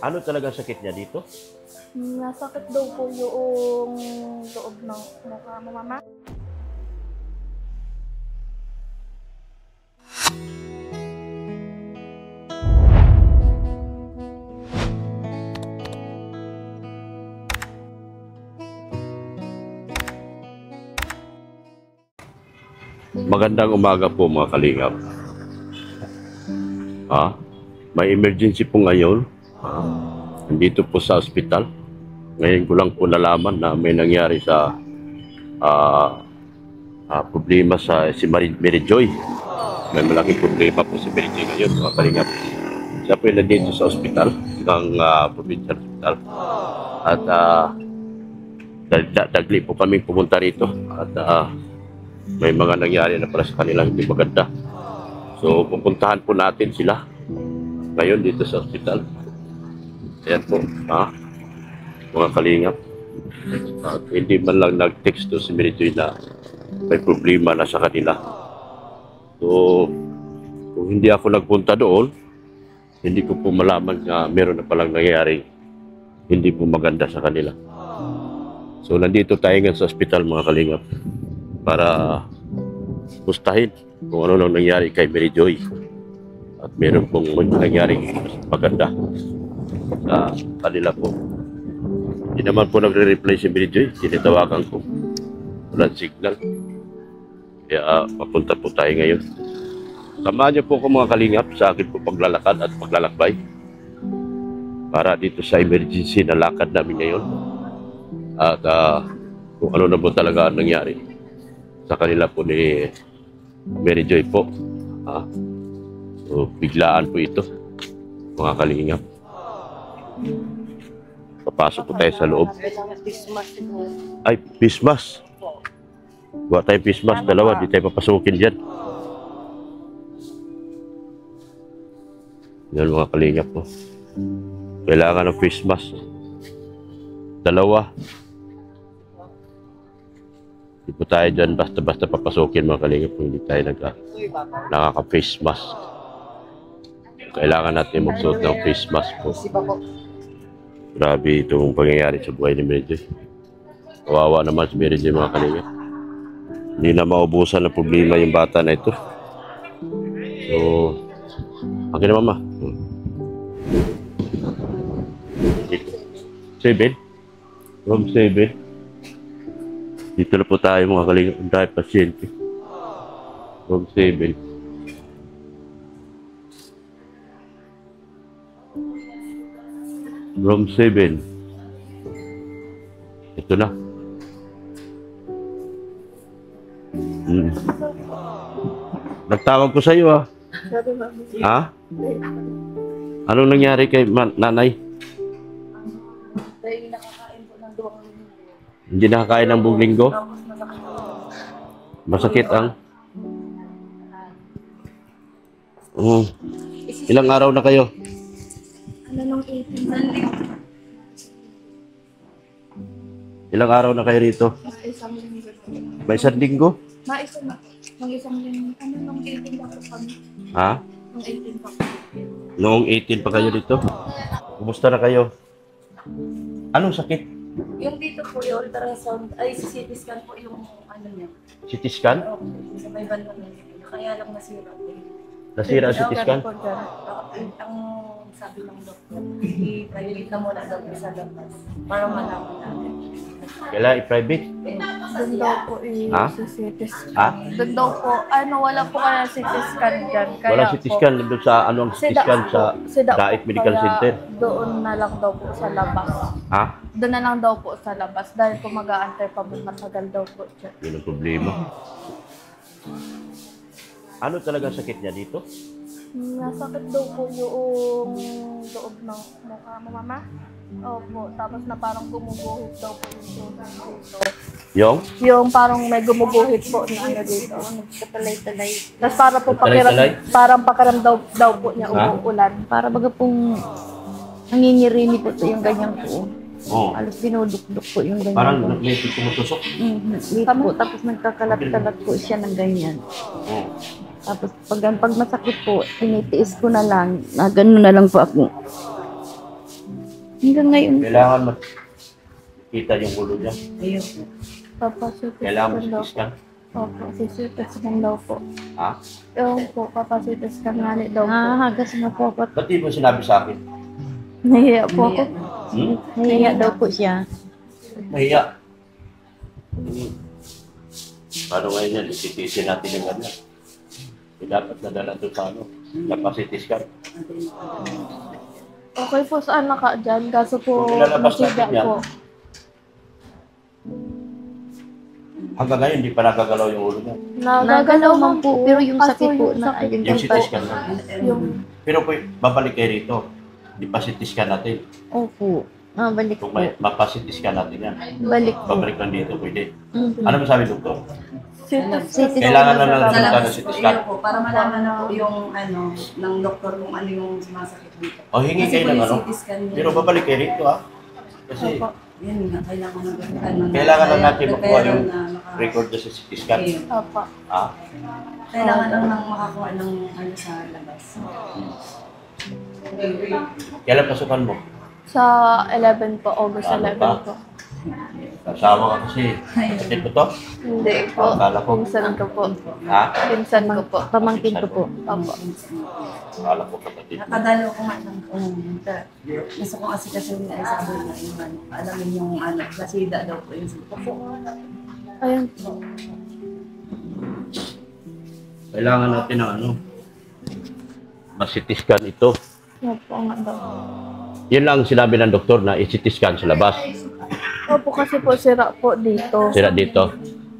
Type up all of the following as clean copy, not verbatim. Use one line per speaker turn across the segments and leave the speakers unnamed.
Ano talaga sakit niya dito?
Nasakit daw po yung loob ng mukha mo, mama.
Magandang umaga po mga kalingap. May emergency po ngayon. Nandito po sa ospital. Ngayon ko lang po nalaman na may nangyari sa problema sa si Mary Joy. May malaking problema po si Mary Joy ngayon mga kalingap. Siya po yung nandito sa ospital ng provincial hospital. At dagli po kami pumunta rito. At may mga nangyari na para sa kanila hindi maganda. So pupuntahan po natin sila ngayon dito sa ospital. Ayan po, mga kalingap. At hindi man lang nag-text to si Mary Joy na may problema na sa kanila. So kung hindi ako nagpunta doon, hindi ko po malaman na meron na palang nangyayari hindi po maganda sa kanila. So nandito tayo ngayon sa ospital mga kalingap para gustahin kung ano nang nangyari kay Mary Joy at meron pong nangyari maganda sa kanila po. Hindi naman po nagre-reply si Mary Joy, tinitawagan ko, walang signal, kaya papunta po tayo ngayon. Samahan niyo po ako mga kalingap sa akin po paglalakad at paglalakbay para dito sa emergency na lakad namin ngayon at kung ano na po talaga nangyari sa kanila po ni Mary Joy po. So biglaan po ito mga kalingap. Papasok po tayo sa loob. Ay, Christmas. Buat tayo Christmas, dalawa, di tayo papasukin dyan. Yan mga kalingap po. Kailangan ng Christmas. Dalawa. Hindi po tayo dyan basta-basta papasukin mga kalingap kung hindi tayo nakaka-face mask. Kailangan natin magsuot ng face mask po. Grabe itong pangyayari sa buhay ni Mary Joy. Kawawa naman si Mary Joy mga kalingap. Hindi na maubusan ng problema yung bata na ito. So, okay na mama. 7? Room 7. Dito na po tayo mga kalingap. Ang dahil pasyente. Room 7. Room 7. Ito na. Nagtawag ko sa iyo ha? Anong nangyari kay nanay? Hindi nakakain ng buong linggo? Masakit ang? Ilang araw na kayo?
Ano nung 18 na?
Ilang araw na kayo rito?
Isang linggo.
May isang linggo?
Nung isang linggo. Ano nung 18 pa po kami?
Ha?
Nung 18 pa po.
Noong 18 pa kayo dito? Kumusta na kayo? Anong sakit?
Yung dito po yung ultrasound, ay si CT scan po yung ano niya.
CT scan?
Okay, sa may banda na kaya lang nasira.
Nasira ang CT scan?
Ang sabi ng doktor, i-private na muna daw sa labas para malaman natin.
Kailangan i-private?
Doon daw po si CT scan. Doon daw po, wala po kaya CT scan dyan.
Wala CT scan doon sa anong CT scan sa Daik Medical Center?
Doon na lang daw po sa labas.
Ha?
Doon na lang daw po sa labas dahil po mag-aantay pa matagal daw po dyan.
Yun ang problema. Ano talaga sakit niya dito?
Nasakit daw po yung loob ng mukha mo, mama. Opo, tapos na parang gumuguhit daw po yung dito. Yung parang may gumuguhit po na ano dito, nagtatalay-talay. Tapos parang pakiramdam daw po niya umuulan.
Para baga pong nangingirini po ito yung ganyan po. Alas dinuduk-duk po yung ganyan.
Parang nagletik kumutusok?
Po, tapos nagkakalat-kalat po siya ng ganyan. Tapos pag masakit po, tinitiis ko na lang, na gano'n na lang po ako. Hanggang ngayon.
Kailangan makita yung ulo niya.
Papasitis
Kailangan
scan daw
CT scan.
po. Opo, sisitis scan daw po.
Ha?
Yung po, papasitis scan nga daw po.
Hagas na po ako.
Ba't di mo sinabi sa akin?
Nahiya po ako.
Nahiya daw po siya.
Mahiya. Paano ngayon yan? Isitisin natin yung ano. Dapat nadala doon sa ano. Capacity scan.
Okay po, saan naka dyan? Kaso po,
Kung ilalabas
masiga
natin yan.
po.
Hanggang ngayon, hindi pa nagagalaw yung ulo niya.
Nagagalaw man po.
Pero yung
Kaso
sakit po
yung
na
sakit
ayun
Yung
po.
CT scan lang.
Yung,
Pero po, babalik kayo rito. Di pa CT scan natin.
Opo. Balik
Kung
po.
may mapa-CT scan natin yan.
Balik po.
Babalik lang dito, pwede.
Mhm.
Ano masabi, doktor?
sitis
Kailangan na lang
sa-
punta ng CT scan.
Ayun po, para malaman na po yung ano, ng doktor kung ano yung sumasakit dito.
O, hingi
Kasi
kayo
po
ng
yung
ano.
CT scan niya,
Pero babalik kayo rito, ha? Kasi
Opo.
yun nga, kailangan ng ano,
kailangan lang natin
kaya-
makuha yung
na maka-
record na sa CT scan.
Ayun.
Opo.
Ha?
Kailangan lang nang makakuha ng ano sa labas.
Kailan pasukan mo?
Sa 11 po, August
Ano
11
pa?
po.
Kasama ka kasi. Kapatid mo to?
Hindi po.
Akala ko.
Pinsan ko po.
Ha?
Pinsan ko po.
Pamangkin ko po.
Opo.
Akala ko kapatid mo.
Nakadalo ko nga ng gusto ko kasi na isa doon na yung ano, alamin yung ano, gasida daw po yung
Ayun po.
Kailangan natin ng ano. Mas-CT scan ito.
Opo nga daw.
Yun lang ang sinabi ng doktor na i-CT scan sa labas.
Opo kasi po sira po dito.
Sira dito.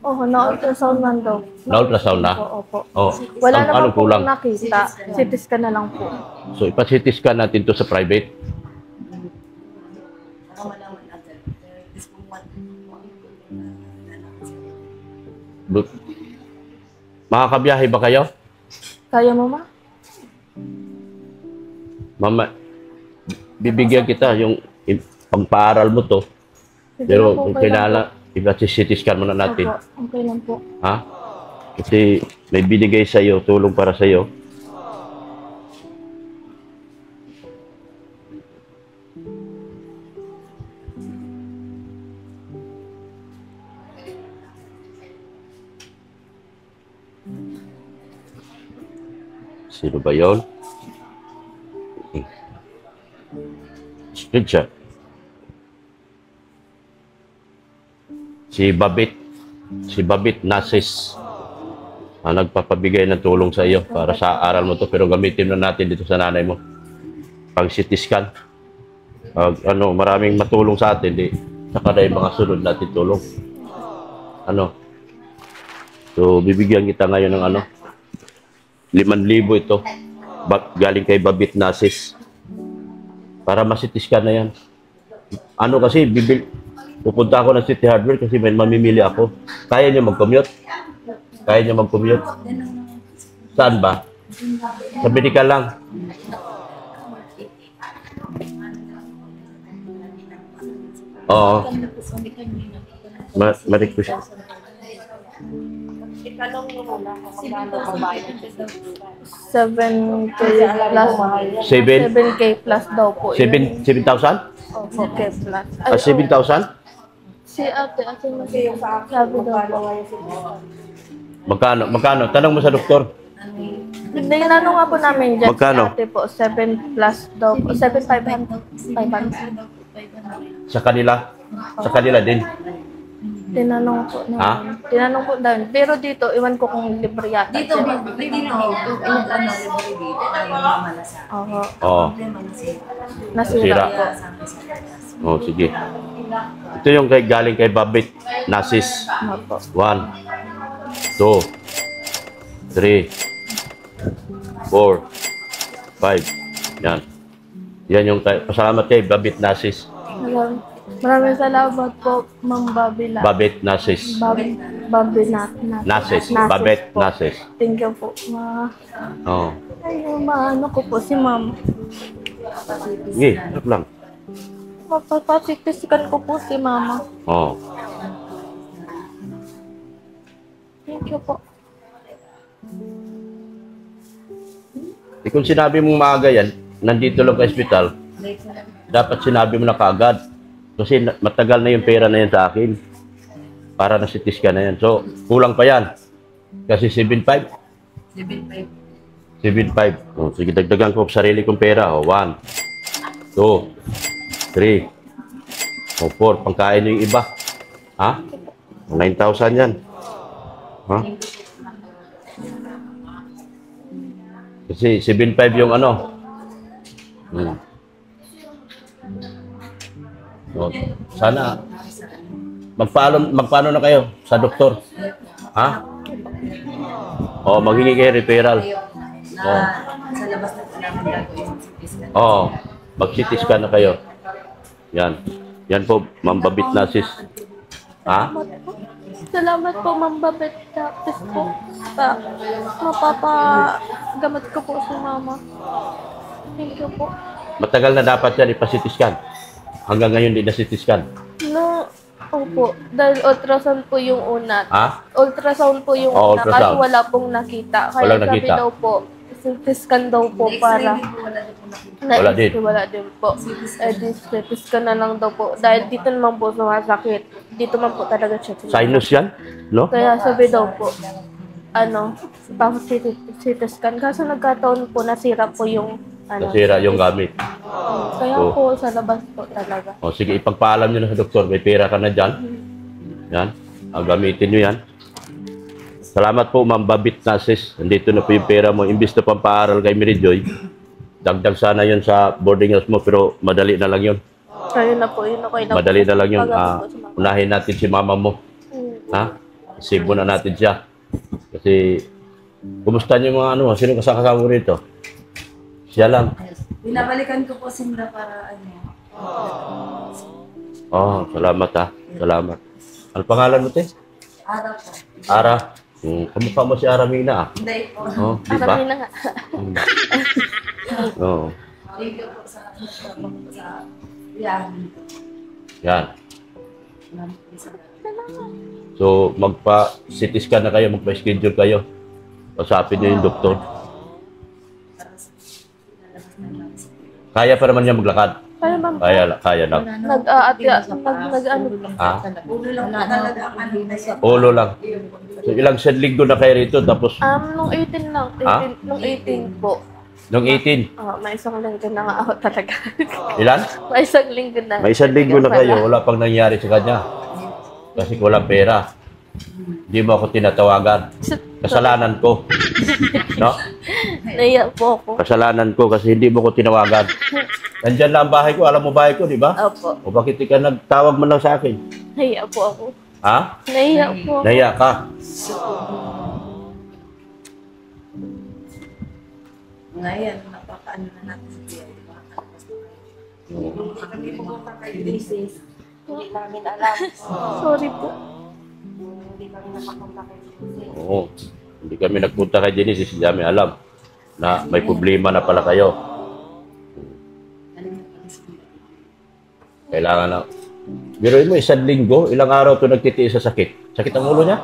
Oo, na-ultrasound man daw.
Na-ultrasound na.
Opo.
Oh.
Wala
Ang-
naman
anong
po
kulang?
nakita. CT scan na lang po.
So ipa-CT scan natin to sa private.
Baka malaman natin. This one.
Makakabiyahe ba kayo?
Kaya mo ma?
Mama, bibigyan kita yung pangpaaral mo to.
Sige
Pero
lang po,
kung
okay lang
kailangan, ipa-CT scan muna
po.
natin.
Opo, okay lang po.
Ha? Kasi may binigay sa iyo, tulong para sa iyo. Sino ba yun? Screenshot. Si Babit Nasis. Nagpapabigay ng tulong sa iyo para sa aral mo to, pero gamitin na natin dito sa nanay mo. Pag CT scan. Maraming matulong sa atin, di saka na yung mga sunod natin tulong. So bibigyan kita ngayon ng 5,000 ito. Galing kay Babit Nasis. Para ma-CT scan na yan. Kasi pupunta ako ng City Hardware kasi may mamimili ako. Kaya niyo mag-commute? Kaya niyo mag-commute? Saan ba? Sa medical lang. Oo. Ma-request.
Itanong mo muna kung magkano babayad. 7K plus. 7K plus daw po.
7,000?
Opo, K plus.
7,000?
Si ate sabi daw po.
Magkano? Tanong mo sa doktor.
Tinanong nga po namin dyan
Magkano?
si ate po, 7 plus daw po. 7,500. 500.
Sa kanila din.
Tinanong po namin. Tinanong po namin. Pero dito, iwan ko kung libre yata.
Dito, ano, libre dito, tayo mamalasa.
Oo.
Oo.
Problema
Nasira
Nasira.
po.
Kaya sabi sa labas.
Oh, sige. Ito yung galing kay Babit Nasis.
Opo.
1, 2, 3, 4, 5. Yan. Yan yung pasalamat kay Babit Nasis.
Maraming salamat po, Ma'am Babila.
Babit Nasis.
Babi
Nasis. Babet
po.
Nasis.
Thank you po.
Oh.
Ay, maano ko po si Ma'am.
Sige, harap lang.
Mapapasiksikan ko po si Mama.
Oh.
Thank you po.
Kung sinabi mong maaga yan, nandito lang sa ospital, Dapat sinabi mo na kaagad. Kasi matagal na yung pera na yan sa akin. Para na CT scan na yan. So, kulang pa yan. Kasi 7.5.
7.5.
7.5. Oh, sige, dagdagan ko sarili kong pera. Oh, 1, 2, 3, 4. Pangkain yung iba. Ha? 9,000 yan. Ha? Kasi 7.5 yung ano. Oh, sana magpaano na kayo sa doktor? Ha? Oh, maghingi kayo referral.
Sa labas na po namin gagawin yung CT scan.
Oh, mag-CT scan na kayo. Yan. Yan po, Ma'am Babit na sis. Ha?
Salamat po, Ma'am Babet. Tapos po, mapapagamot ko po si Mama. Thank you po.
Matagal na dapat yan ipa-CT scan. Hanggang ngayon di na CT scan.
No, opo. Dahil ultrasound po yung una.
Ha?
Ultrasound po yung
Oh,
una.
ultrasound.
Kasi wala pong nakita. Kaya
Walang
sabi
nakita.
daw po, CT scan daw po para.
Wala din.
Wala din po. CT scan na lang daw po. Dahil dito naman po sumasakit. Dito man po talaga siya.
Sinus yan? No?
Kaya sabi daw po, tapos CT scan. Kaso nagkataon po, nasira po yung,
Nasira yung gamit.
kaya
Oh.
po sa labas po talaga.
O sige, ipagpaalam nyo na sa doktor. May pera ka na dyan. Yan. Gamitin nyo yan. Salamat po, Ma'am Babit na sis. Nandito na po yung pera mo. Imbis na pampaaral kay Mary Joy, dagdag sana yun sa boarding house mo, pero madali na lang yun.
Kaya na po, yun ako.
Madali na lang yun. Unahin natin si mama mo. Ha? Save mo na natin siya. Kasi, kumusta niyo mga ano? Sino kasama mo rito? Siya lang.
Binabalikan ko po sila para
Oh, salamat ha. Salamat. Ano pangalan mo, te?
Araw po.
Ara. Kamukha mo si Aramina ah.
Hindi po.
Oh, di ba?
Marami na nga.
Oo.
Thank you po sa yan.
Yan. So, magpa-CT scan na kayo, magpa-schedule kayo. Pasapin niyo yung doktor. Kaya pa naman niya maglakad.
Kaya ma'am,
Kaya lang.
nag-ano.
Ha?
Ulo lang po talaga ang ano na siya.
Ulo lang. So, ilang linggo na kayo rito, tapos
Nung 18 lang.
Ha?
Nung 18 po.
nung 18.
May isang linggo na nga ako talaga.
Ilan?
May isang linggo na.
May 1 linggo na kayo, wala pang nangyari sa kanya. Kasi walang pera. Hindi mo ako tinatawagan. Kasalanan ko. No?
Naiya po ako.
Kasalanan ko kasi hindi mo ko tinawagan. Nandyan lang ang bahay ko, alam mo bahay ko, di ba?
Opo.
O bakit di ka nagtawag man lang sa akin?
Naiya po ako.
Ha?
Naiya po ako.
Naya ka.
Ngayon, napakaano na natin sa biya. Kami pumunta kayo basis. Hindi namin alam.
Sorry po.
Hindi kami nakapunta kayo basis.
Oo. Hindi kami nagpunta kay Genesis, hindi namin alam na may problema na pala kayo. Kailangan na. Biruin mo, 1 linggo, ilang araw ito nagtitiis sa sakit. Sakit ang ulo niya?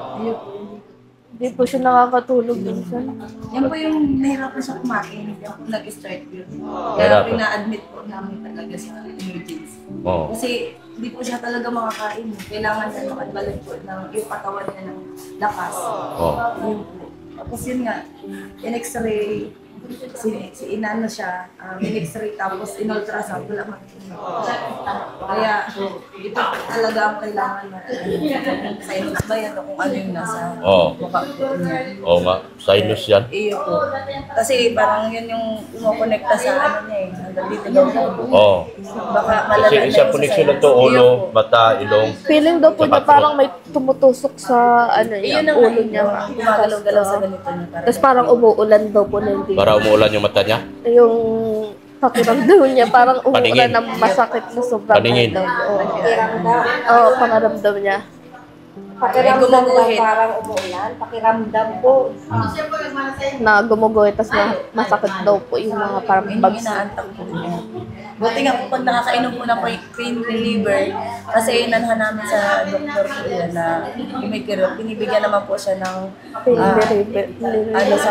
Hindi po siya nakakatulog minsan.
Yan po yung nahirapan siya kumain. Hindi ako nag-start yun. Kaya
Nahirapan.
pina-admit po namin talaga sa emergency.
Oo.
Kasi hindi po siya talaga makakain. Kailangan niya makabalik po ng yung katawan niya ng lakas.
Oo.
Yun po. Tapos yun nga, in-x-ray, si inano siya, in-x-ray tapos in-ultrasound, wala makikita. Kaya ito talaga ang kailangan na sinus ba yan o kung ano yung nasa
Oo.
mukha po niya.
Oo nga, sinus yan.
Iyo po. Kasi parang yun yung kumokonekta sa ano niya eh. Hanggang dito daw po.
Oo.
Baka malala
Kasi
na
isang
yung
connection
sa
na to,
sinus.
ulo,
Iyo po.
mata, ilong.
Feeling daw po niya
Sa
parang may tumutusok sa
Yun
yung
ang
ulo niya.
gumagalaw-galaw sa ganito niya.
Tapos parang umuulan daw po na hindi.
Para umuulan yung mata niya.
Yung pakiramdam niya parang
Paningin.
umuulan ng masakit na sobrang
Paningin.
daw. Oo, pangaramdam niya.
Pakiramdam po
parang umuulan, pakiramdam po.
Na gumuguhit, tapos masakit daw po yung mga parang
Yung
bags.
inaantak po niya. Buti nga po pag nakakainom po ng pain reliever, kasi inanhan namin sa doktor po yun na umikiro, binibigyan naman po siya ng ano sa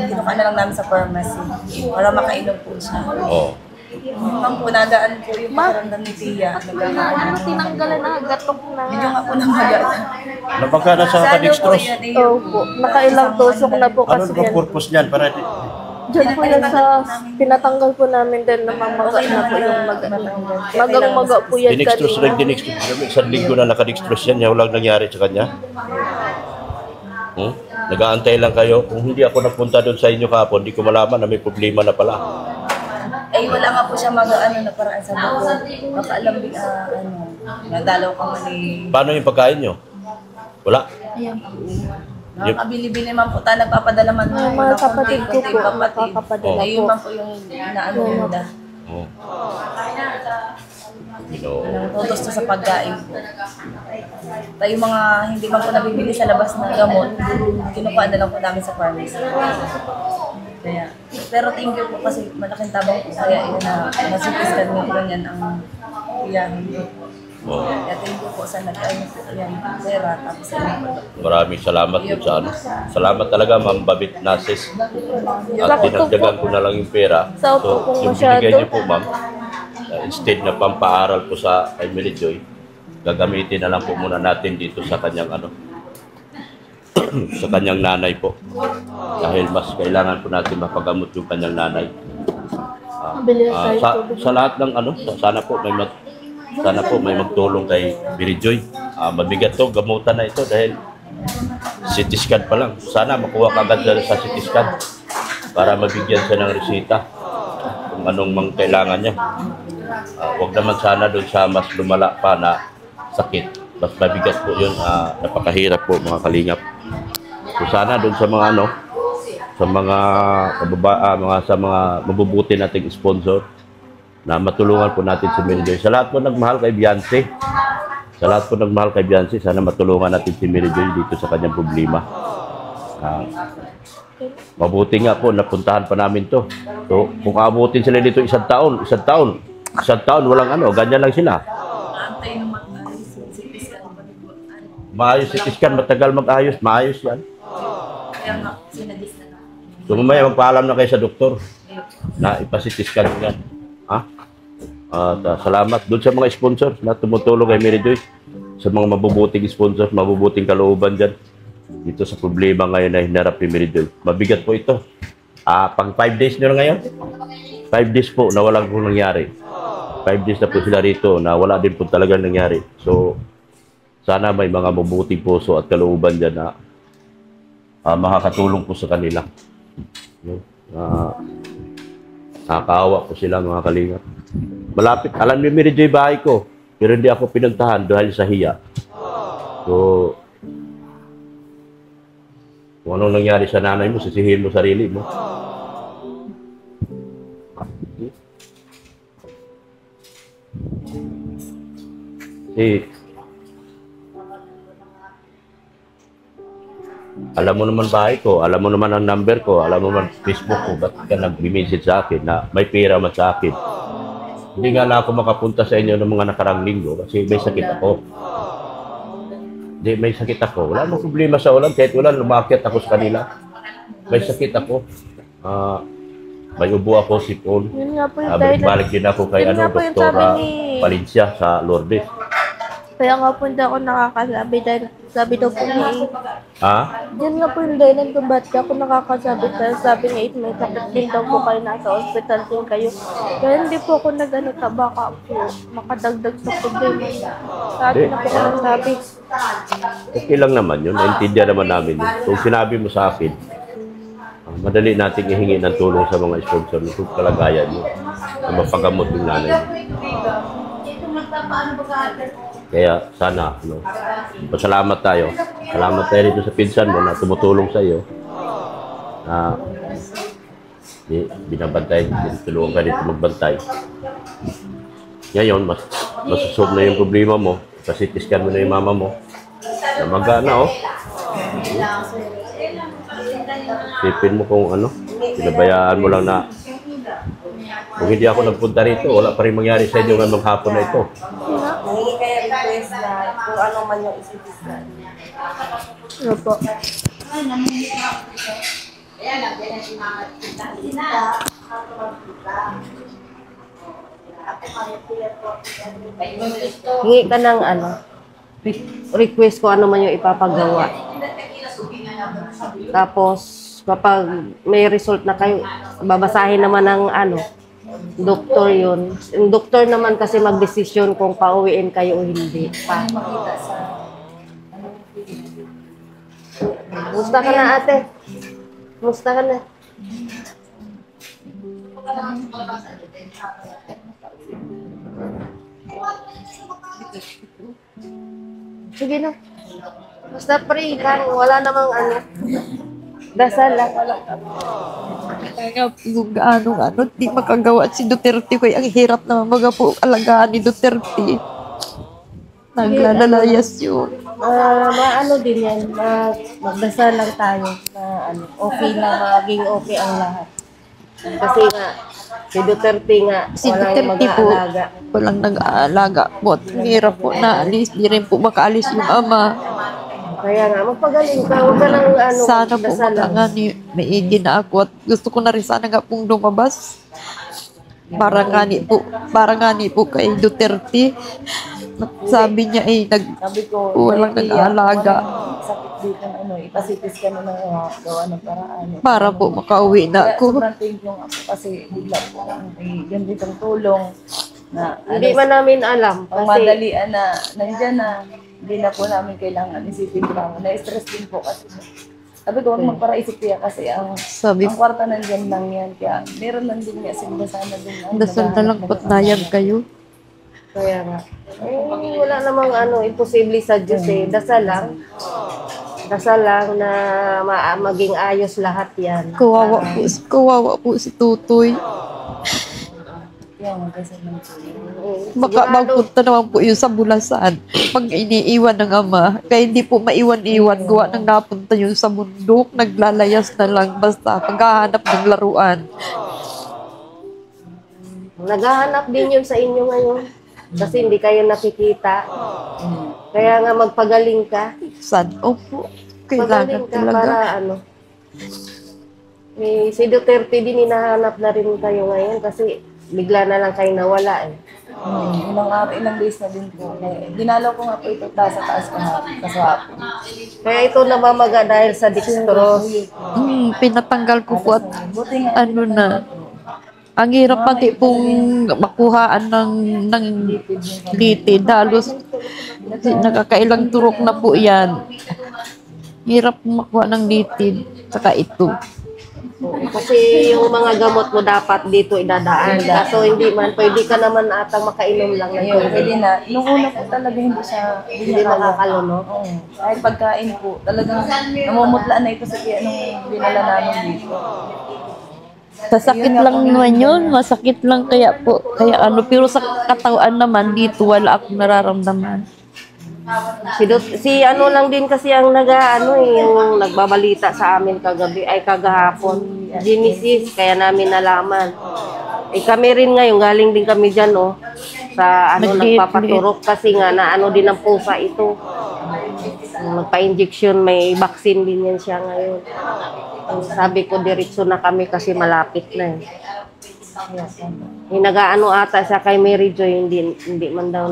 kinuha na lang namin sa pharmacy para makainom po siya.
Oo.
Ma'am po, nagaan po yung pakiramdam ni Tia.
Ano, tinanggalan na, gatok na.
Medyo nga po namagaan.
Napagka na sa kadextrose.
Opo, nakailang tusok na po
Ano
kasi
ba
yan.
purpose niyan? Para
Diyan po yan sa pinatanggal po namin din na mamaga na po yung magang-maga po yan
dinextrose
kanina.
rin, dinextrose. Isang linggo na nakadextrose yan. Walang nangyari sa kanya. Nag-aantay lang kayo. Kung hindi ako napunta doon sa inyo kahapon, hindi ko malaman na may problema na pala.
Ay, wala nga po siya mag-ano na parang sa buko. Makaalam, nadalaw ka man eh.
Paano yung pagkain nyo? Wala?
Nakakabili-bili man po tayo, nagpapadala man
Yung mga kapatid ko po, nakakapadala
Ayun
po.
man po yung inaano nila.
Oh.
Anong tutos to sa pagkain po. Tayo mga hindi man po nabibili sa labas na gamot, kinukuha na lang po namin sa pharmacy. Kaya, pero thank you po kasi malaking tabang po kaya yun na masipiskan mo po yan ang iyahin po.
Oh.
Kaya thank you po sa nag-ano po yan, pera, tapos sa inyo po.
Maraming salamat po sa ano. Salamat talaga, Ma'am Babit Nasis. At dinagdagan ko na lang yung pera.
Sa upo kung
yung
masyado.
binigay niyo po, Ma'am, instead na pampaaral po sa Emily Joy, gagamitin na lang po muna natin dito sa kanyang ano, sa kanyang nanay po. Dahil mas kailangan po natin mapagamot yung kanyang nanay. Sa lahat ng ano, sana po may magtulong kay Mary Joy. Mabigat to, gamutan na ito dahil CT scan pa lang. Sana makuha kagad sa CT scan para mabigyan siya ng resita kung anong mang kailangan niya. Huwag naman sana doon sa mas lumala pa na sakit. Mas mabigat po yun, napakahirap po mga kalingap. So sana doon sa mga ano, sa mga sa mga mabubuti nating sponsor na matulungan po natin si Mary Joy. Sa lahat po nagmahal kay Beyonce. Sa lahat po nagmahal kay Beyonce, sana matulungan natin si Mary Joy dito sa kanyang problema. Mabuti nga po, napuntahan pa namin to. So, kung abutin sila dito isang taon, walang ano, ganyan lang sila.
Antay naman si CT scan.
Maayos si scan, matagal mag-ayos, maayos yan.
Kaya nga, sinadis na lang.
So, mamaya magpaalam na kayo sa doktor na ipasitiskan yan. Salamat doon sa mga sponsors na tumutulong kay Mary Joy, sa mga mabubuting sponsors, mabubuting kalooban dyan dito sa problema ngayon na hinarap ni Mary Joy. Mabigat po ito. Pang 5 days nyo na ngayon? 5 days po na walang kung nangyari. 5 days na po sila rito na wala din po talaga nangyari. So, sana may mga mabubuting puso at kalooban dyan na makakatulong po sa kanila. Nakakaawa po sila mga kalingap. Malapit, alam niyo Mary Joy bahay ko, pero hindi ako pinuntahan dahil sa hiya. So, kung anong nangyari sa nanay mo, sisihin mo sarili mo. Alam mo naman bahay ko, alam mo naman ang number ko, alam mo naman Facebook ko, ba't ka nag-message sa akin na may pera man sa akin? Hindi nga na ako makapunta sa inyo ng mga nakarang linggo kasi may sakit ako. Hindi, may sakit ako. Wala namang problema sa ulan, kahit ulan, lumakit ako sa kanila. May sakit ako. May ubo ako, sipon.
Yun nga po yung dahil.
Balik din ako kay
Yun nga po yung
Dr.
sabi ni-
Valencia sa Lourdes.
Kaya nga po hindi ako nakakasabi dahil sabi daw po ni Yan nga po yung dahilan kung ba't ako nakakasabi dahil sabi ni may sakit din daw po kayo, nasa hospital din kayo. Kaya hindi po ako nag-ano baka po makadagdag sa problema. Sabi na po ko nagsabi.
Okay lang naman yun. Naintindihan naman namin yun. Kung sinabi mo sa akin, madali nating ihingi ng tulong sa mga sponsor kung kalagayan yun. Na mapagamot yung nanay mo. Kaya sana, pasalamat tayo. Salamat tayo dito sa pinsan mo na tumutulong sa iyo. Na binabantay, tulungan ka dito magbantay. Ngayon, masusolve na yung problema mo. Kasi tiskan mo na yung mama mo. Na magana, oh. Sipin mo kung ano, pinabayaan mo lang na kung hindi ako nagpunta rito, wala pa rin mangyari sa inyo ngayong maghapon na ito.
Nangingi kaya request na kung ano man yung isitiskan.
Ano po?
Hingi ka ng request ko ano man yung ipapagawa. Tapos, kapag may result na kayo, babasahin naman ng doktor yun. Yung doktor naman kasi magdesisyon kung pauwiin kayo o hindi.
Makita sa
Musta ka na, ate? Musta ka na? Sige na. Basta pray lang. Wala namang dasal lang.
Kaya yung di makagawa si Duterte ko. Ang hirap naman mga po alagaan ni Duterte. Naglalalayas yun.
Maano din yan. Magdasal lang tayo na okay lang, maging okay ang lahat. Kasi nga, si Duterte nga,
Si
walang
Duterte po,
mag-aalaga.
walang nag-aalaga po. At ang hirap po na alis. Di rin po makaalis yung ama.
Kaya nga, magpagaling ka. Huwag ka lang
Sana po
magdasal lang.
may igi na ako. At gusto ko na rin sana nga pong lumabas. Para nga ni po kay Duterte. Sabi niya
sabi ko,
walang nag-aalaga.
sakit dito na ipasitis ka na gawa ng paraan.
Para po makauwi na
Kaya
ako.
sobrang thank you ako kasi bigla po ganitong tulong na
Hindi man namin alam.
ang
Kasi,
madalian na nandyan na hindi na po namin kailangan isipin pa. Na-stress din po kasi siya. Sabi ko, huwag magparaisip kaya kasi ang kwarta nandyan lang yan. Kaya meron lang din niya sila sana din.
Dasal na lang po't nayag kayo.
kaya nga. Wala namang imposible sa Diyos eh. Dasal lang. Dasal lang na maging ayos lahat yan.
Kawawa po si Tutoy.
Yan, dasal lang po.
Baka magpunta naman po yun sa Bulasan. Pag iniiwan ng ama, kaya hindi po maiwan-iwan. Gawa nang napunta yun sa bundok, naglalayas na lang basta paghahanap ng laruan.
Naghahanap din yun sa inyo ngayon. Kasi hindi kayo nakikita. Kaya nga magpagaling ka.
Opo. Kailangan
Magaling ka
talaga.
para si Duterte din hinahanap na rin kayo ngayon kasi bigla na lang kayo nawala eh.
Ilang days na din po. Dinalaw ko nga po ito sa taas kahapon.
Kaya ito namamaga dahil sa dextrose.
Pinatanggal ko po at
Buti nga.
na. Ang hirap pati pong makuhaan ng litid. Halos nakakailang turok na po yan. Hirap makuha ng litid. Saka ito.
Kasi yung mga gamot mo dapat dito idadaan. So hindi man, pwede ka naman atang makainom lang ng
Ayun,
tubig.
pwede na. Nung una po talaga
Hindi makakalono.
Oo. Kahit pagkain po, talagang namumutla na ito sa kaya nung dinala namin dito.
Sa sakit lang naman yun. Masakit lang kaya po. Pero sa katawan naman dito wala akong nararamdaman.
Si lang din kasi ang yung nagbabalita sa amin kagahapon. Genesis, kaya namin nalaman. Kami rin ngayon, galing din kami dyan, sa nagpapaturok kasi nga na din ang pusa ito. Magpa-injection, may vaccine din yan siya ngayon. Sabi ko, diretso na kami kasi malapit na eh. Nag-aano ata siya kay Mary Joy, hindi man daw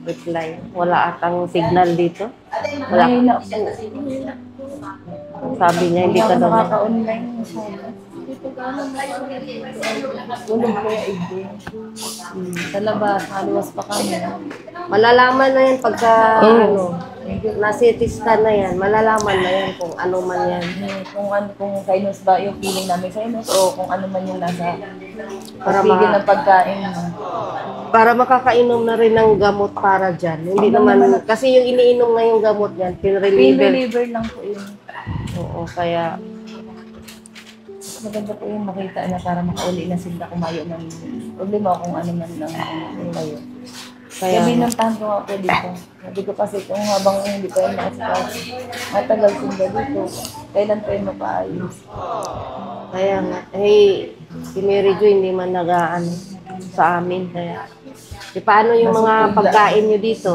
reply. Wala atang signal dito. Wala. Sabi niya, hindi ka daw.
Nakaka-online. Tulog ko yung igbe. Sa labas, haluwas pa kami.
Malalaman na yan pagka, na-CT scan na yan. Malalaman na yan kung ano man yan.
Kung sinus ba yung feeling namin sinus o kung ano man yung nasa
Para
pigil ng pagkain.
Para makakainom na rin ng gamot para dyan. Hindi naman, kasi yung iniinom na yung gamot yan,
Pain
pinreliever.
reliever lang po yun.
Oo, kaya,
Maganda po yung makita na para makauli na sila kumayo ng problema kung ano man lang kayo. Kaya binantahan ko nga po dito. Sabi ko kasi kung habang hindi pa yung nakasikas, matagal sila dito. Kailan pa yung mapaayos?
kaya nga, si Mary Jo hindi man sa amin. Kaya, paano yung mga pagkain nyo dito?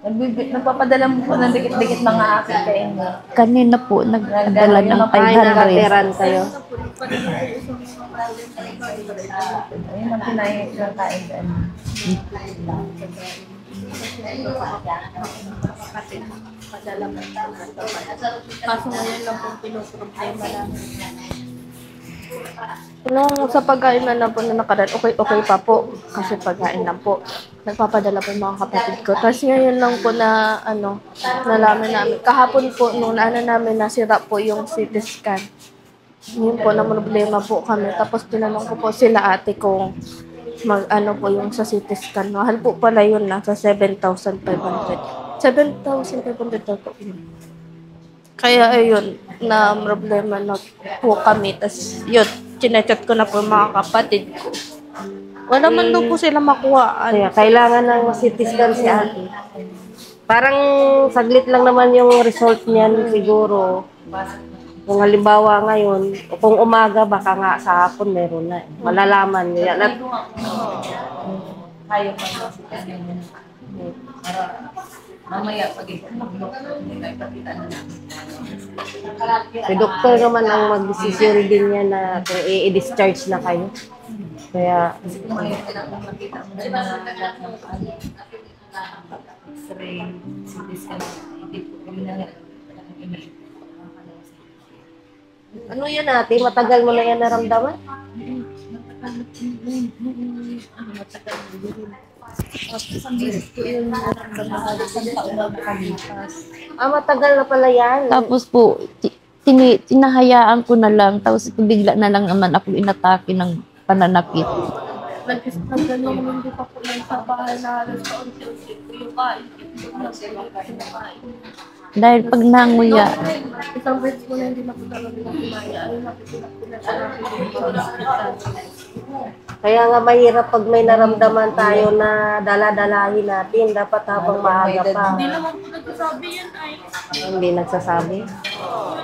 Nagpapadala mo po ng dikit-dikit mga akin kay inyo.
Kanina po, nagdala ng
Ay,
500.
nakateran kayo.
Ayun ang kinain ng kain dyan. Kaso ngayon lang po pinoproblema namin. Nung sa pagkain na lang po na nakaraan, okay pa po. Kasi pagkain lang po. Nagpapadala po yung mga kapatid ko. Tapos ngayon lang po na, nalaman namin. Kahapon po, nung namin nasira po yung CT scan. Yun po, na problema po kami. Tapos tinanong ko po sila ate kung po yung sa CT scan. Mahal po pala yun, nasa 7,500. 7,500 daw po yun. Kaya ayun, na problema na po kami. Tapos yun, chinechat ko na po yung mga kapatid ko. Wala man daw po sila makuha.
Kaya kailangan ng CT scan si ate. Parang saglit lang naman yung result niyan siguro. Kung halimbawa ngayon, o kung umaga, baka nga sa hapon meron na. Malalaman niya.
Kaya pa na si Kanya. Mamaya pag ipakita na namin.
Si doktor naman ang mag-decision din niya na kung i-discharge na kayo. Kaya,
Mamaya nakita mo na lahat ng X-ray, CT scan, hindi po yun na
ano yan ate? Matagal mo na yan naramdaman? Matagal na pala yan.
Tapos po, tinahayaan ko na lang. Tapos bigla na lang naman ako inatake ng pananakit.
Nagkano naman di pa po lang sa bahay na halos kaunti-unti po yung kain.
Dahil pag nanguya,
Isang beses ko na hindi na po talaga kumaya. Ayun, napipinak ko na siya dito sa hospital.
Kaya nga mahirap pag may naramdaman tayo na dala-dalahin natin. Dapat habang maaga pa.
Hindi naman po nagsasabi yan ay.
Hindi nagsasabi.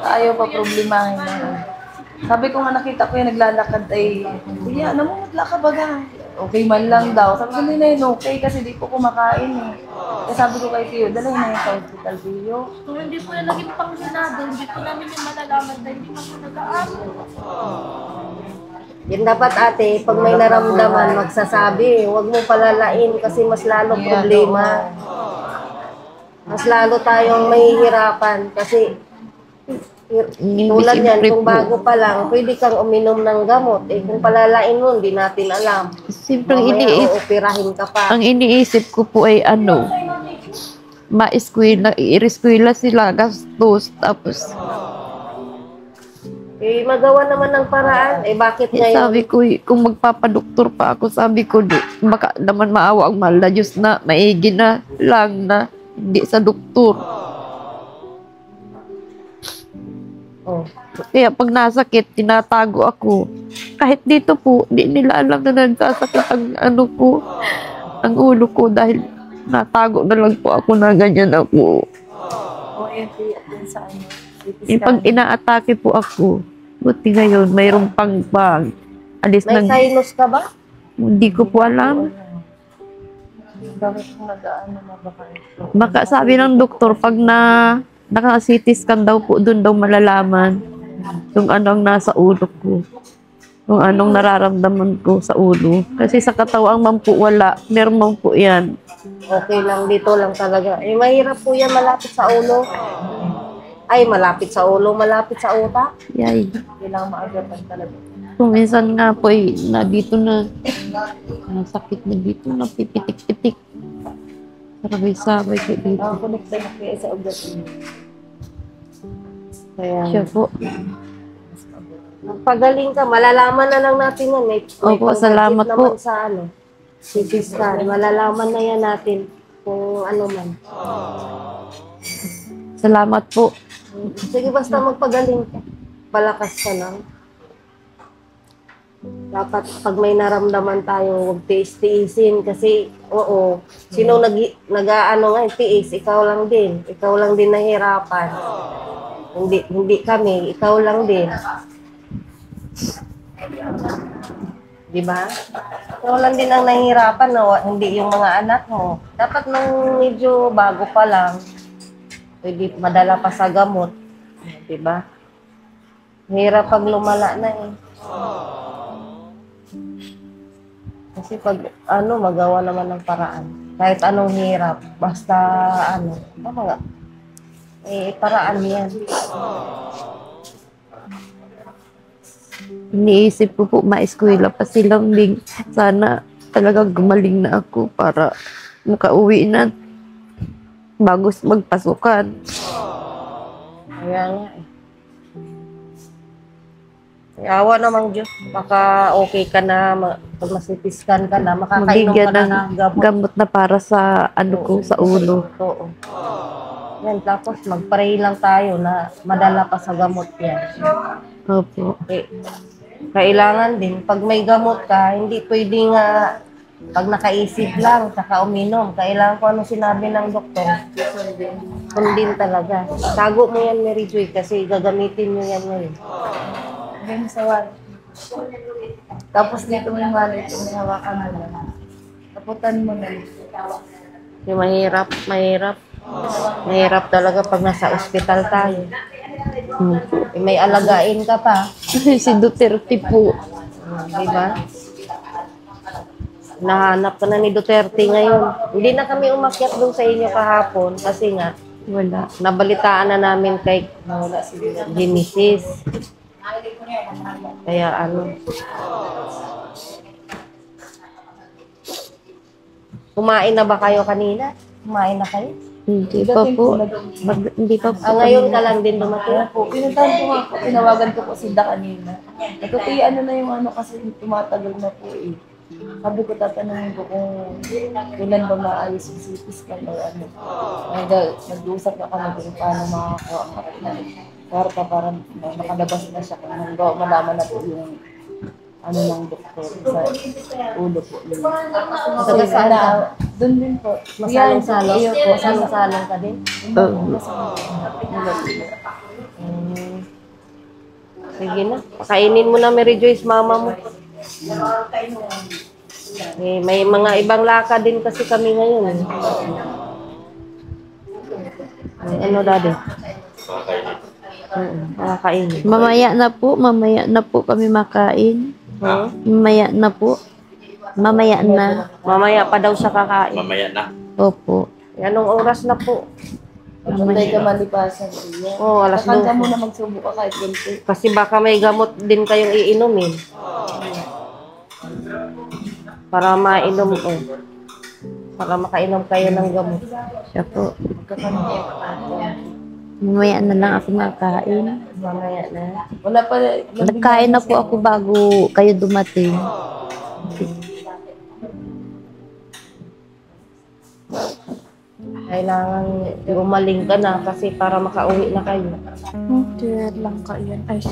Ayaw pa problemahin na. Sabi ko nga nakita ko yung naglalakad ay, kuya, namumutla ka baga? Okay man lang daw. Sabi ko, hindi na yun okay kasi di ko kumakain eh. Kaya sabi ko kay Tiyo, dalhin na yun sa hospital, Tiyo.
Kung hindi po yan naging pangsinado, hindi po namin yung malalaman dahil hindi pa po nag-aaral.
Yan dapat ate, pag may naramdaman, magsasabi. Huwag mo palalain kasi mas lalo problema. Mas lalo tayong mahihirapan kasi tulad yan,
siyempre
kung
po.
bago pa lang, pwede kang uminom ng gamot. Eh kung palalain mo, hindi natin alam.
siyempre
Mamaya uoperahin ka pa.
ang iniisip ko po ay ma-eskwela, i-eskwela sila, gastos, tapos
Eh magawa naman ng paraan. Eh bakit ngayon?
sabi ko, kung magpapadoktor pa ako, sabi ko, baka naman maawa ang mahal na Diyos na maigi na lang na hindi sa doktor.
Oh.
Kaya pag nasakit, tinatago ako. Kahit dito po, di nila alam na nagsasakit ang ang ulo ko dahil natago na lang po ako na ganyan ako.
OMP at yun sa ano.
Yung pag inaatake po ako, buti ngayon, mayroong pang alis
May
ng,
sinus ka ba?
hindi ko po alam.
Bakit kung nag-ano na baka ito?
Baka sabi ng doktor, pag naka-CT scan daw po, doon daw malalaman kung anong nasa ulo ko. Kung anong nararamdaman ko sa ulo. Kasi sa katawang man po wala, meron man po yan.
Okay lang, dito lang talaga. Eh mahirap po yan, malapit sa ulo. Ay, malapit sa ulo, malapit sa utak.
Yay.
Kailangan maagapan talaga.
Kung minsan nga po na dito na, sakit na dito na, pipitik-pitik. Sabay-sabay ko dito.
Nakakonekta na kaya sa ugat.
Kaya,
Siya po.
pagaling ka, malalaman na lang natin yan. May
Opo,
pang-budget
salamat
naman
po.
sa CT scan. Malalaman na yan natin kung ano man.
Salamat po.
Sige, basta magpagaling ka. Palakas ka lang. Dapat pag may naramdaman tayo, huwag tiis-tiisin. Kasi, oo, sino nag-ano nga, tiis, ikaw lang din. Ikaw lang din nahirapan. Hindi kami, ikaw lang din. Di ba? Ikaw lang din ang nahihirapan, no? Hindi yung mga anak mo. Dapat nung medyo bago pa lang, pwede madala pa sa gamot. Di ba? Hirap pag lumala na eh. Kasi pag magawa naman ng paraan. Kahit anong hirap, basta tama nga. Paraan yan.
Iniisip ko po, ma-eskwela pa silang ding. Sana talagang gumaling na ako para makauwi na bago magpasukan.
Kaya nga eh. Awa namang Diyos. Baka okay ka na, pag masitiskan ka na, makakainom ka
Mabigyan
na
ng
ng gamot.
gamot na para sa ko, sa ulo.
Oo. Yan, tapos mag-pray lang tayo na madala pa sa gamot yan.
Opo.
Kailangan din, pag may gamot ka, hindi pwede nga pag nakaisip lang, saka uminom. Kailangan ko ano sinabi ng doktor. Kundin talaga. Tago mo yan, Mary Joy, kasi gagamitin mo yan ngayon.
Ganyan sa wallet. Tapos dito mo yung wallet, may hawakan mo lang. Taputan mo na.
Yung mahirap. Mahirap talaga pag nasa ospital tayo. May alagain ka pa.
Si Duterte po.
Diba? Nahanap ka na ni Duterte ngayon. Hindi na kami umakyat doon sa inyo kahapon kasi nga,
Wala.
nabalitaan na namin kay Genesis. Kaya kumain na ba kayo kanina? Kumain na kayo?
Hindi pa po. Hindi pa po.
Ngayon ka lang din dumating.
Po, pinuntahan ko nga po, tinawagan ko po si Da kanina. Ito po na yung kasi tumatagal na po eh. Sabi ko, tatanungin ko kung kailan ba maayos yung CT scan o ano. Nag-uusap na kami kung paano makakuha ka ng kwarta para makalabas na siya kung malaman na po yung ng doktor sa ulo po.
Sa sana,
doon din po.
masalong-salong.
Iyo po.
Masalong-salong ka din. Sige na. Pakainin mo na, Mary Joyce, mama mo. May mga ibang lakad din kasi kami ngayon. Daddy? Makakainin.
Mamaya na po kami makain. Mamaya na po. Mamaya na.
Mamaya pa daw siya kakain.
Mamaya na.
Opo.
Anong oras na po?
Hindi ka malipasan.
Oo, alas
Saka ka
12.
muna magsubo ka kahit ganito.
Kasi baka may gamot din kayong iinumin. Para mainom para makainom kayo ng gamot.
Siya po. Mamaya na lang ako makain.
Mamaya na.
Wala pa.
Nagkain na po ako bago kayo dumating.
Kailangan gumaling ka na kasi para makauwi na kayo.
Tiyan lang ka yan. Ay,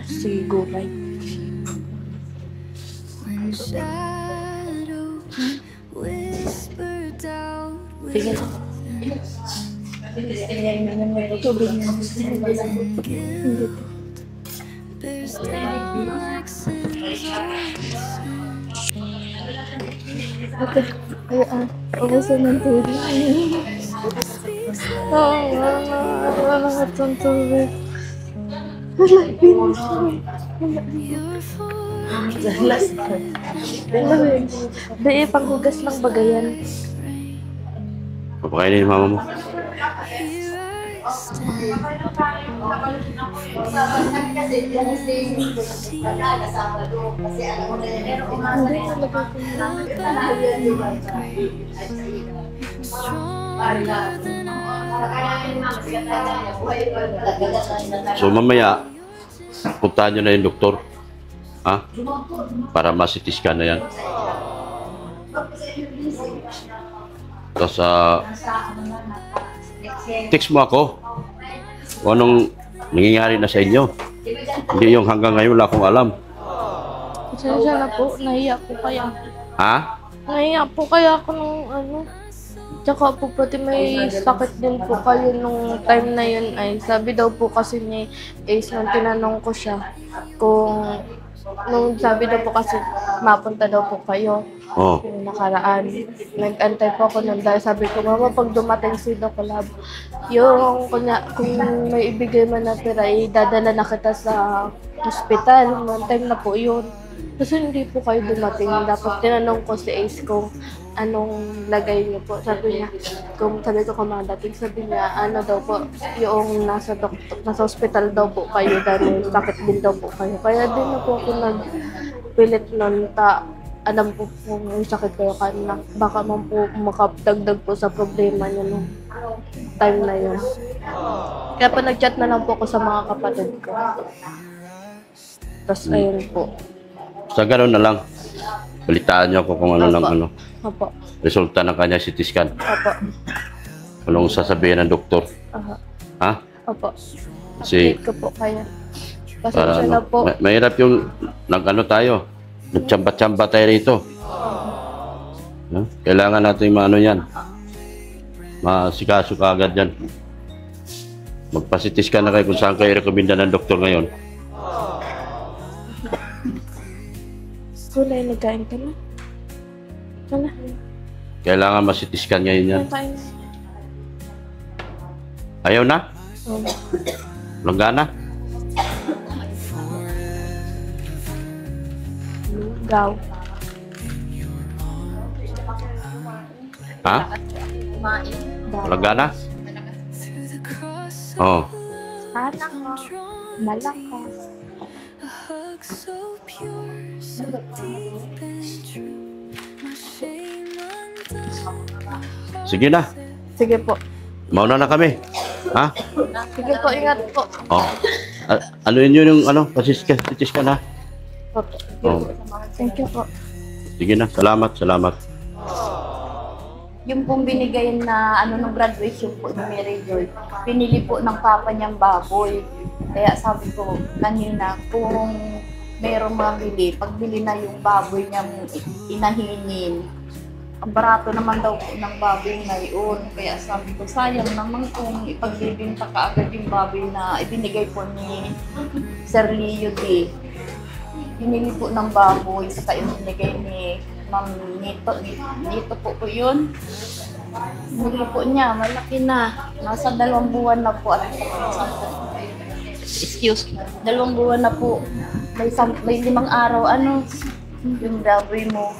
si Gulay.
Sige.
Okay. Ubusin ng tubig. Wala ka itong tubig. Dahil panghugas lang bagayan.
Papakainin yung mama mo. So mamaya, puntahan nyo na yung doktor. Ha? Para masitiskan na yan. Tapos, text mo ako kung anong nangyayari na sa inyo. Hindi yung hanggang ngayon wala akong alam.
Pasensya na po. Nahiya po kaya.
Ha?
Nahiya po kaya ako nung Tsaka po pati may sakit din po kayo nung time na yun ay sabi daw po kasi ni Ace nung tinanong ko siya kung Nung sabi daw po kasi, mapunta daw po kayo.
Oh.
Yung nakaraan. Nag-antay po ako nun dahil sabi ko, Mama, pag dumating si Doc Lab, yung kung may ibigay man na pera, dadala na kita sa hospital. One time na po yun. Kasi hindi po kayo dumating. Dapat tinanong ko si Ace kung anong lagay niyo po. Sabi niya, sabi ko kumadating, sabi niya, ano daw po, yung nasa hospital daw po kayo dahil sakit din daw po kayo. Kaya din na po ako nagpilit nun, alam po kung yung sakit kayo kanina. Baka man po makadagdag po sa problema niyo nung time na yun. Kaya pa nag-chat na lang po ako sa mga kapatid ko. Tapos ayun po.
Sa ganun na lang, balitaan niyo ako kung ano ng ano.
Opo.
Resulta ng kanya CT scan.
Opo.
Anong sasabihin ng doktor?
Aha.
Ha?
Opo.
Kasi
Update ko po kaya.
para
Pasensya na
ano,
po.
mahirap yung nag-ano tayo, nagtsamba-tsamba tayo rito. No? Kailangan natin maano yan. Masikaso ka agad yan. Magpa-CT scan na kayo kung saan kayo rekomenda ng doktor ngayon.
Kulay, nagkain ka na. Wala.
Kailangan ma-CT scan ngayon yan.
Nagkain.
Ayaw na? Langgana?
Gaw.
Ha? Langgana? Oo.
Sana nga. Malakas.
Sige na.
Sige po.
Mauna na kami. Ha?
Sige po, ingat po.
Oh. Ano yun yung ano? CT scan ha?
Opo.
Oh.
Thank you po.
Sige na. Salamat. Salamat.
Yung pong binigay na nung graduation po ni Mary Joy, pinili po ng papa niyang baboy. Kaya sabi ko kanina, kung mayroong mabili, pagbili na yung baboy niyang inahinin, ang barato naman daw po ng baboy ngayon. Kaya sabi ko, sayang naman kung ipagbibinta ka agad yung baboy na ibinigay po ni Sir Leo D. Pinili po ng baboy, saka yung binigay ni Ma'am Nito po yun. Hindi po niya, malaki na. Nasa 2 buwan na po. Excuse me. 2 buwan na po. May 5 araw, yung baboy mo.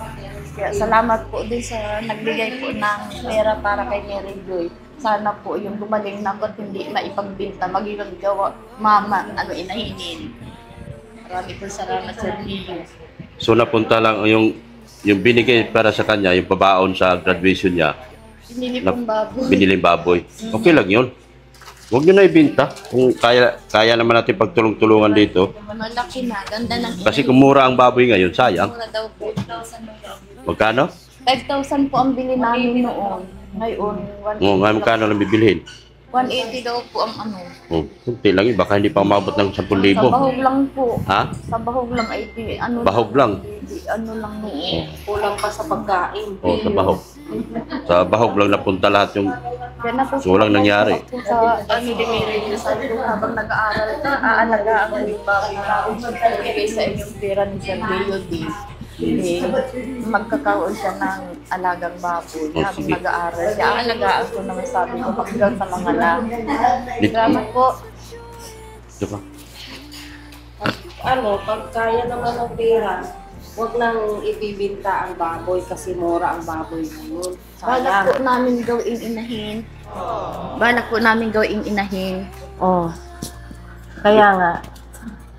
Kaya salamat po din sa nagbigay po ng pera para kay Mary Joy. Sana po yung gumaling na ko at hindi maipagbinta, maging gawa, mama, inahinin. Marami po salamat sa Leo.
So napunta lang yung binigay para sa kanya, yung pabaon sa graduation niya,
Pinili pong baboy.
biniling baboy. Okay lang yun. Huwag nyo na ibinta. Kung kaya naman natin pagtulong-tulungan dito.
Malaki na, ganda ng
Kasi kung mura ang baboy ngayon, sayang.
mura daw po. 5,000 daw.
Magkano?
5,000 po ang bili namin noon. Ngayon,
Ngayon magkano lang bibilhin?
180 daw po ang
Kunti lang yun. Baka hindi pa umabot ng 10,000.
Sa bahog lang po.
Ha?
Sa bahog lang ay
Bahog lang?
lang noon.
Kulang pa sa pagkain.
Sa bahog. Sa bahog lang napunta lahat yung
Kaya na po,
So, walang nangyari.
Sa diniri sa habang nag-aaral ka, aalagaan mo yung baboy na ibigay sa inyong pera ni Sir Leo D. Magkakaroon siya ng alagang baboy. Habang
sige.
nag-aaral siya, aalagaan ko naman sabi ko, hanggang sa mga lang. Salamat po.
Diba?
Pag kaya naman ng pera, huwag nang ibibinta ang baboy kasi mura ang baboy ngayon.
Balak po namin gawing inahin. Balak po namin gawing inahin.
Oh. Kaya nga,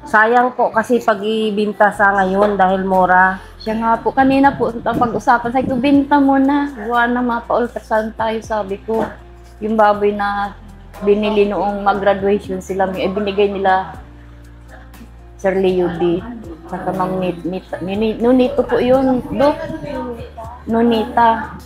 sayang po kasi pag ibinta sa ngayon dahil mura.
Siya nga po, kanina po, pag-usapan, sabi ko, binta mo na. Buwan na mapaultasan tayo, sabi ko. Yung baboy na binili noong mag-graduation sila, binigay nila Sir Leo D. Saka Ma'am Nunito po yun, Dok. Nunita.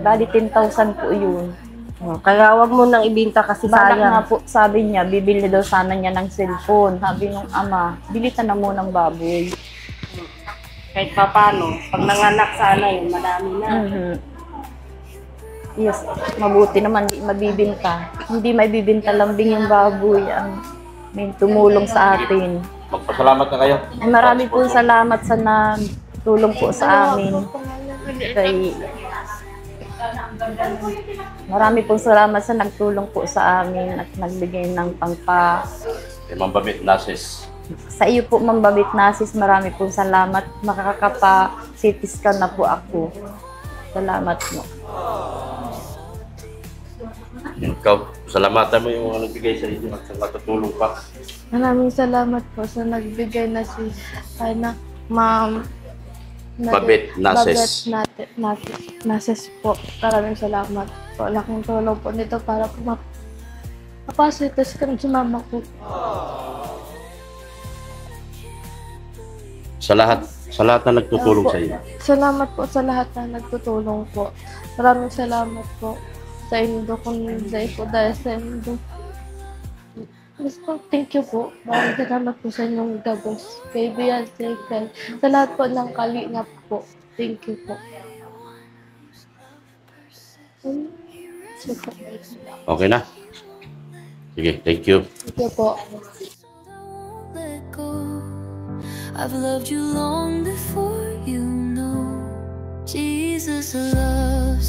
Bali 10,000 po yun.
Oh, kaya wag mo nang ibinta kasi
Balak
sayang.
nga po, sabi niya, bibili daw sana niya ng cellphone. Sabi nung ama, bili ka na muna ng baboy.
Kahit pa paano, pag nanganak sana yun, madami na.
Yes, mabuti naman, di mabibinta. Hindi may bibinta lambing yung baboy ang may tumulong sa atin.
Magpasalamat na kayo.
Ay, marami po salamat sa tulong po sa amin. Kay marami pong salamat sa nagtulong po sa amin at nagbigay ng pangpa.
Kay Ma'am Babit Nases.
Sa iyo po, Ma'am Babit Nasis, marami pong salamat. Makakapa-CT scan na po ako. Salamat mo.
Ikaw, salamatan mo yung mga nagbigay sa inyo at sa matutulong pa.
Maraming salamat po sa nagbigay na si Ma'am
Babit Nases.
Nases po. Maraming salamat po. Laking tulong po nito para po mapasitas ka si mama ko.
Sa lahat na nagtutulong sa iyo.
Salamat po sa lahat na nagtutulong po. Maraming salamat po sa inyo kung dahil sa inyo. Thank you po. Maraming salamat po sa inyong gabos. Kay Beyonce, sa lahat po ng kalingap po. Thank you po.
Okay na? Sige, thank you.
Thank you po.
Let go. I've loved you long before you know. Jesus, I love